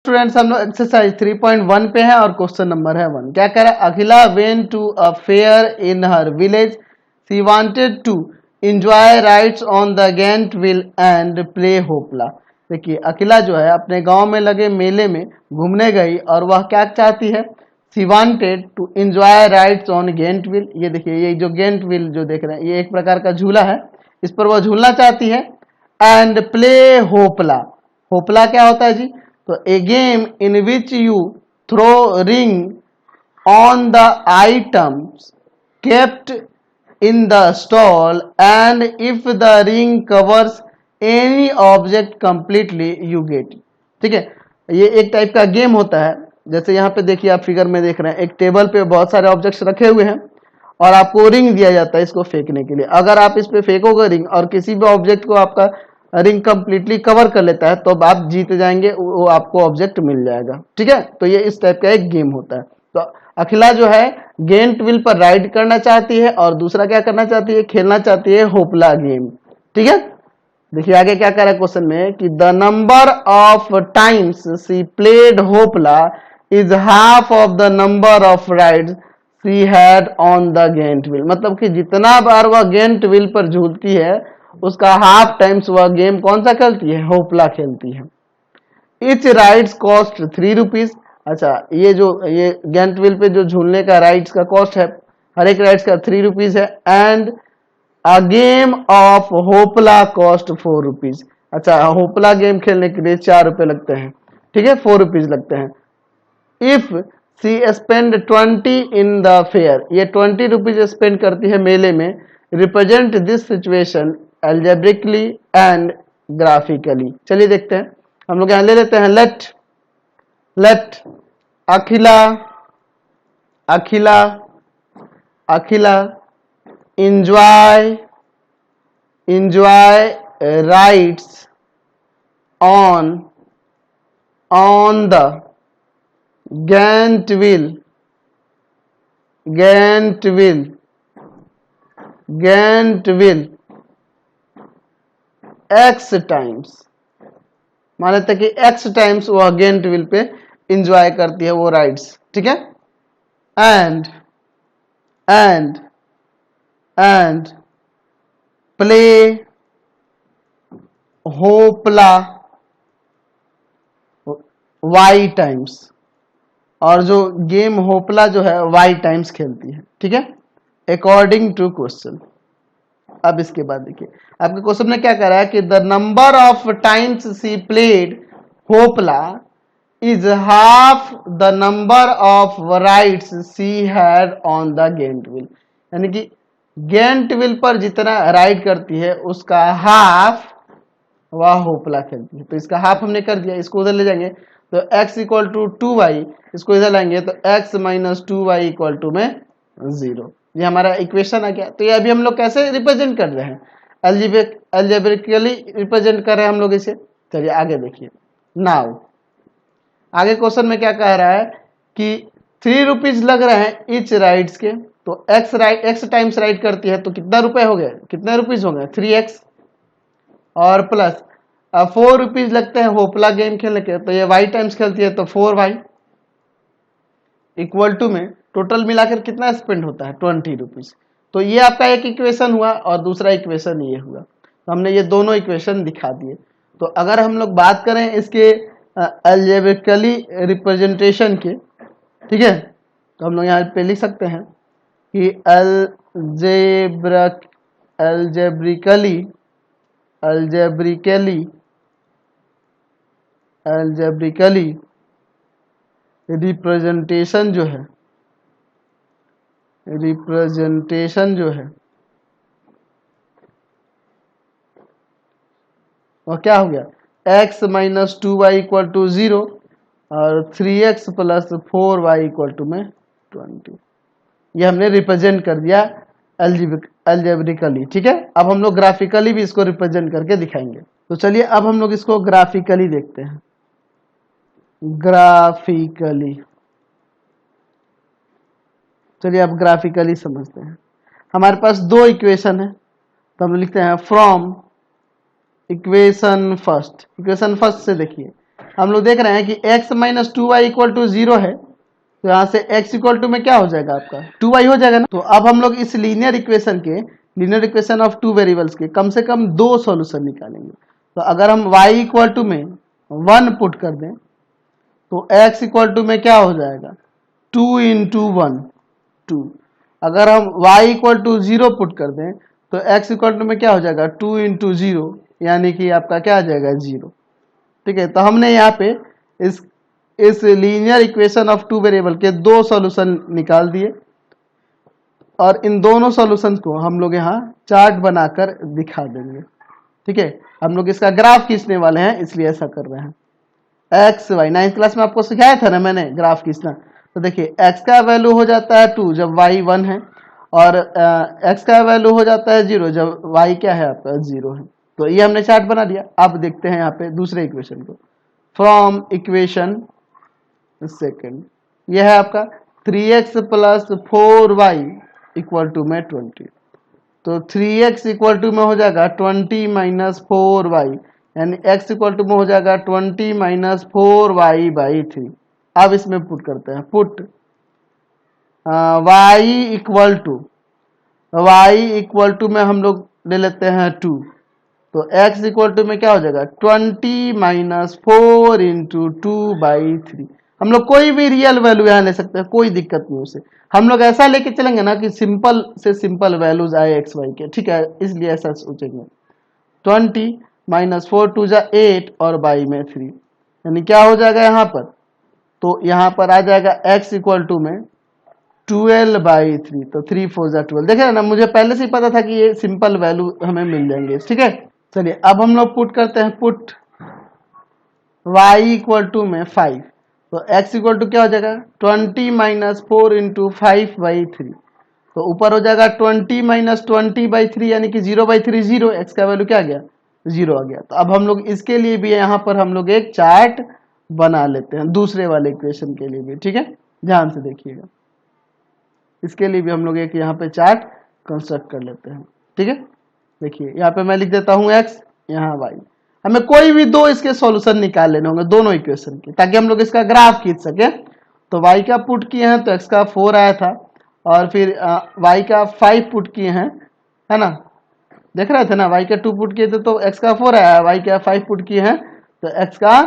Students हम लोग exercise 3.1 पे हैं और क्वेश्चन नंबर है 1। क्या कह रहा है? Akhila went to a fair in her village, she wanted to enjoy rides on the giant wheel and play hoopla. देखिए अखिला जो है अपने गांव में लगे मेले में घूमने गई और वह क्या चाहती है? She wanted to enjoy rides on giant wheel. ये देखिए ये जो गेंट व्हील जो देख रहे हैं ये एक प्रकार का झूला है, इस पर वह झूलना चाहती है। एंड प्ले होपला, होपला क्या होता है जी? तो a game in which you throw ring on the items kept in the stall and if the ring covers any object completely you get. ठीक है, ये एक टाइप का गेम होता है। जैसे यहाँ पे देखिए आप फिगर में देख रहे हैं एक टेबल पे बहुत सारे ऑब्जेक्ट्स रखे हुए हैं और आपको रिंग दिया जाता है इसको फेंकने के लिए। अगर आप इस पे फेंकोगे रिंग और किसी भी ऑब्जेक्ट को आपका रिंग कंप्लीटली कवर कर लेता है तो आप जीत जाएंगे, वो आपको ऑब्जेक्ट मिल जाएगा। ठीक है, तो ये इस टाइप का एक गेम होता है। तो अखिला जो है गेंट व्हील पर राइड करना चाहती है और दूसरा क्या करना चाहती है? खेलना चाहती है होपला गेम। ठीक है, देखिए आगे क्या कह रहा है क्वेश्चन में कि the number of times she played hoopla is half of the number of rides she had on the giant wheel. मतलब कि जितना बार वह गेंट व्हील पर झूलती है उसका हाफ टाइम्स वह गेम कौन सा खेलती है? होपला खेलती है। Etch rides cost 3 rupees. अच्छा, ये जो ये गेंट व्हील पे जो झूलने का राइड्स का कॉस्ट है, हर एक राइड्स का 3 रुपीज है। And a game of hoopla cost 4 rupees. अच्छा, होपला गेम खेलने के लिए 4 रुपए लगते हैं। ठीक है, 4 रुपीज लगते हैं। If she spend 20 in the fair, ये 20 रुपीज स्पेंड करती है मेले में। Represent this situation algebraically and graphically. चलिए देखते हैं, हम लोग यहां ले लेते हैं let Akhila Akhila Akhila enjoy rides on the Gantt wheel x times. मान लेते हैं कि x टाइम्स वह गेंट व्हील पे इंजॉय करती है वो राइड्स। ठीक है, and play hoopla y times, और जो गेम होपला जो है y टाइम्स खेलती है। ठीक है, अकॉर्डिंग टू क्वेश्चन। अब इसके बाद देखिए आपके क्वेश्चन में क्या कह रहा है कि the number of times she played hoopla is half the number of rides she had on the giant wheel. यानी कि गेंट व्हील पर जितना राइड करती है उसका हाफ वह होपला खेलती है। तो इसका हाफ हमने कर दिया, इसको उधर ले जाएंगे तो x इक्वल टू 2y, इसको इधर लाएंगे तो x minus 2y equal to में 0। ये हमारा इक्वेशन आ गया। तो ये अभी हम लोग कैसे रिप्रेजेंट कर रहे हैं? एल्जेब्रिकली रिप्रेजेंट कर रहे हैं हम लोग इसे। चलिए आगे देखिए। नाउ आगे क्वेश्चन में क्या कह रहा है कि 3 रुपीज लग रहे हैं ईच राइड्स के। तो x टाइम्स राइड करती है तो कितना रुपए हो गए, कितने रुपीज हो गए? 3x और प्लस 4 रुपीज लगते हैं होपला गेम खेलने के, तो ये y टाइम्स खेलती है तो 4y इक्वल टू में टोटल मिलाकर कितना स्पेंड होता है? 20 रुपीज। तो ये आपका एक इक्वेशन हुआ और दूसरा इक्वेशन ये हुआ। तो हमने ये दोनों इक्वेशन दिखा दिए। तो अगर हम लोग बात करें इसके अलजेब्रिकली रिप्रेजेंटेशन के, ठीक है, तो हम लोग यहाँ पे लिख सकते हैं कि algebraically रिप्रेजेंटेशन जो है वो क्या हो गया? x minus 2y equal to 0 और 3x plus 4y equal to में 20। ये हमने रिप्रेजेंट कर दिया अलजेब्रिकली। ठीक है, अब हम लोग ग्राफिकली भी इसको रिप्रेजेंट करके दिखाएंगे। तो चलिए अब हम लोग इसको ग्राफिकली देखते हैं। ग्राफिकली, चलिए अब ग्राफिकली समझते हैं। हमारे पास दो इक्वेशन है तो हम लिखते हैं from equation first. Equation first से देखिए हम लोग देख रहे हैं कि x minus 2y equal to 0 है, तो यहाँ से x इक्वल टू में क्या हो जाएगा आपका 2y हो जाएगा ना। तो अब हम लोग इस linear equation of two variables के कम से कम 2 सॉल्यूशन निकालेंगे। तो अगर हम y इक्वल टू में 1 पुट कर दें तो x इक्वल टू में क्या हो जाएगा 2 इंटू 1 2। अगर हम y इक्वल टू 0 पुट कर दें तो x इक्वल टू में क्या हो जाएगा 2 इंटू 0, यानी कि आपका क्या आ जाएगा 0। ठीक है, तो हमने यहाँ पे इस linear equation of two variable के 2 सॉल्यूशन निकाल दिए और इन दोनों सॉल्यूशन को हम लोग यहाँ चार्ट बनाकर दिखा देंगे। ठीक है, हम लोग इसका ग्राफ खींचने वाले हैं, इसलिए ऐसा कर रहे हैं। एक्स वाई 9th क्लास में आपको सिखाया था ना मैंने ग्राफ खींचना। तो देखिए x का वैल्यू हो जाता है 2 जब y 1 है, और x का वैल्यू हो जाता है 0 जब y क्या है आपका 0 है। तो ये हमने चार्ट बना दिया। अब देखते हैं यहाँ पे दूसरे इक्वेशन को। फ्रॉम इक्वेशन सेकेंड, यह है आपका 3x plus 4y equal to में 20। तो 3x इक्वल टू में हो जाएगा 20 माइनस 4y, यानी x इक्वल टू में हो जाएगा 20 माइनस 4y बाई 3। अब इसमें पुट करते हैं, पुट y इक्वल टू में हम लोग ले लेते हैं 2। तो x इक्वल टू में क्या हो जाएगा 20 माइनस 4 इंटू 2 बाई 3। हम लोग कोई भी रियल वैल्यू यहाँ ले सकते हैं, कोई दिक्कत नहीं उसे। हम लोग ऐसा लेके चलेंगे ना कि सिंपल से सिंपल वैल्यूज आए एक्स वाई के। ठीक है, इसलिए ऐसा सोचेंगे। 20 माइनस 4 2 जा 8 और बाई में 3, यानी क्या हो जाएगा यहाँ पर, तो यहाँ पर आ जाएगा x इक्वल टू में 12 बाई 3। तो 3 4 जा 12। देखे ना, मुझे पहले से ही पता था कि ये सिंपल वैल्यू हमें मिल जाएंगे। ठीक है, चलिए अब हम लोग पुट करते हैं, पुट y इक्वल टू में 5। तो x इक्वल टू क्या हो जाएगा 20 माइनस 4 इंटू 5 बाई 3। तो ऊपर हो जाएगा 20 माइनस 20 बाई 3, यानी कि 0 बाई 3 0। x का वैल्यू क्या आ गया 0 आ गया। तो अब हम लोग इसके लिए भी यहाँ पर हम लोग एक चार्ट बना लेते हैं, दूसरे वाले इक्वेशन के लिए भी। ठीक है, ध्यान से देखिएगा, इसके लिए भी हम लोग एक यहाँ पे चार्ट कंस्ट्रक्ट कर लेते हैं। ठीक है, देखिए यहाँ पे मैं लिख देता हूँ x, यहाँ y। हमें कोई भी 2 इसके सॉल्यूशन निकाल लेने होंगे दोनों इक्वेशन के, ताकि हम लोग इसका ग्राफ खींच सके। तो y का पुट किए हैं तो x का 4 आया था, और फिर y का 5 पुट किए हैं, है ना, देख रहे थे ना, y का 2 पुट किए थे तो x का 4 आया, y का 5 पुट किए हैं तो x का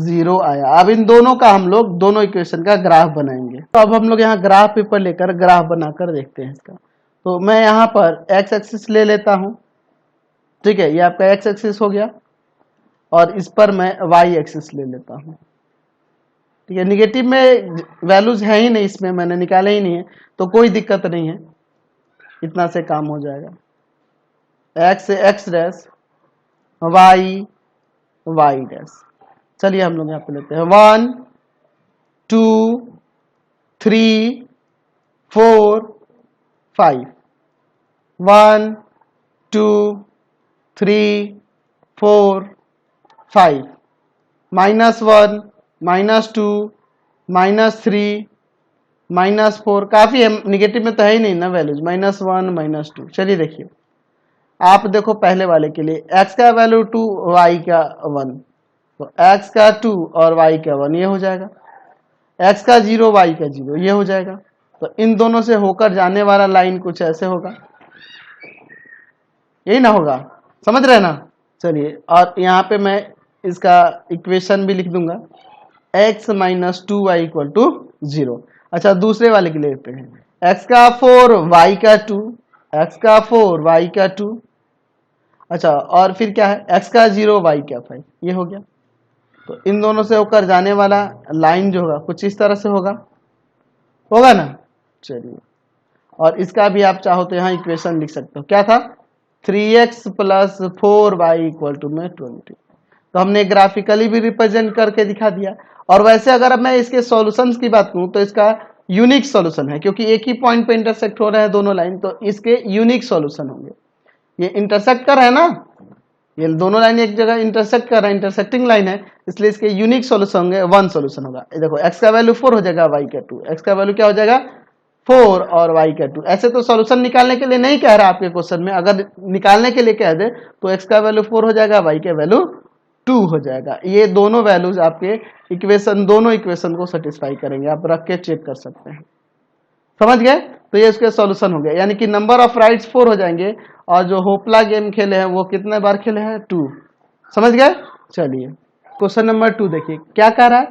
0 आया। अब इन दोनों का हम लोग दोनों इक्वेशन का ग्राफ बनाएंगे। तो अब हम लोग यहाँ ग्राफ पेपर लेकर ग्राफ बनाकर देखते हैं इसका। तो मैं यहाँ पर x एक्सिस ले लेता हूँ। ठीक है, ये आपका x एक्सिस हो गया, और इस पर मैं y एक्सिस ले लेता हूँ। ठीक है, निगेटिव में वैल्यूज है ही नहीं, इसमें मैंने निकाले ही नहीं है, तो कोई दिक्कत नहीं है, इतना से काम हो जाएगा। x से x dash, y y dash. चलिए हम लोग यहाँ पे लेते हैं 1 2 3 4 5। 1 2 3 4 5, -1 -2 -3 -4। काफी है, निगेटिव में तो है ही नहीं ना वैल्यूज, -1 -2। चलिए देखिए, आप देखो पहले वाले के लिए x का वैल्यू 2 y का 1, तो x का 2 और y का 1 ये हो जाएगा, x का 0 y का 0 ये हो जाएगा। तो इन दोनों से होकर जाने वाला लाइन कुछ ऐसे होगा, यही ना होगा, समझ रहे ना। चलिए, और यहाँ पे मैं इसका इक्वेशन भी लिख दूंगा, x minus 2y equal to 0। अच्छा, दूसरे वाले के लिए लेते हैं, x का 4 y का 2, x का 4 y का 2। अच्छा, और फिर क्या है, x का 0 y का 5, ये हो गया। तो इन दोनों से होकर जाने वाला लाइन जो होगा कुछ इस तरह से होगा ना। चलिए, और इसका भी आप चाहो तो यहाँ इक्वेशन लिख सकते हो, क्या था 3x plus 4y equal to में 20। तो हमने ग्राफिकली भी रिप्रेजेंट करके दिखा दिया। और वैसे अगर अब मैं इसके सॉल्यूशंस की बात करूं तो इसका यूनिक सॉल्यूशन है, क्योंकि एक ही पॉइंट पे इंटरसेक्ट हो रहे हैं दोनों लाइन, तो इसके यूनिक सॉल्यूशन होंगे। ये इंटरसेक्ट कर रहे हैं ना, ये दोनों लाइन एक जगह इंटरसेक्ट कर रहे हैं, इंटरसेक्टिंग लाइन है, इसलिए इसके यूनिक सॉल्यूशन होंगे, 1 सॉल्यूशन होगा। देखो x का वैल्यू 4 हो जाएगा, y का 2, x का वैल्यू क्या हो जाएगा 4 और y का 2। ऐसे तो सॉल्यूशन निकालने के लिए नहीं कह रहा आपके क्वेश्चन में, अगर निकालने के लिए कह दे तो x का वैल्यू 4 हो जाएगा, y का वैल्यू 2 हो जाएगा। ये दोनों वैल्यूज आपके दोनों इक्वेशन को सेटिस्फाई करेंगे, आप रख के चेक कर सकते हैं। समझ गए? तो ये इसके सॉल्यूशन हो गया, यानी कि नंबर ऑफ राइट्स 4 हो जाएंगे और जो होपला गेम खेले हैं वो कितने बार खेले हैं? 2। समझ गए? चलिए क्वेश्चन नंबर 2 देखिए क्या कह रहा है।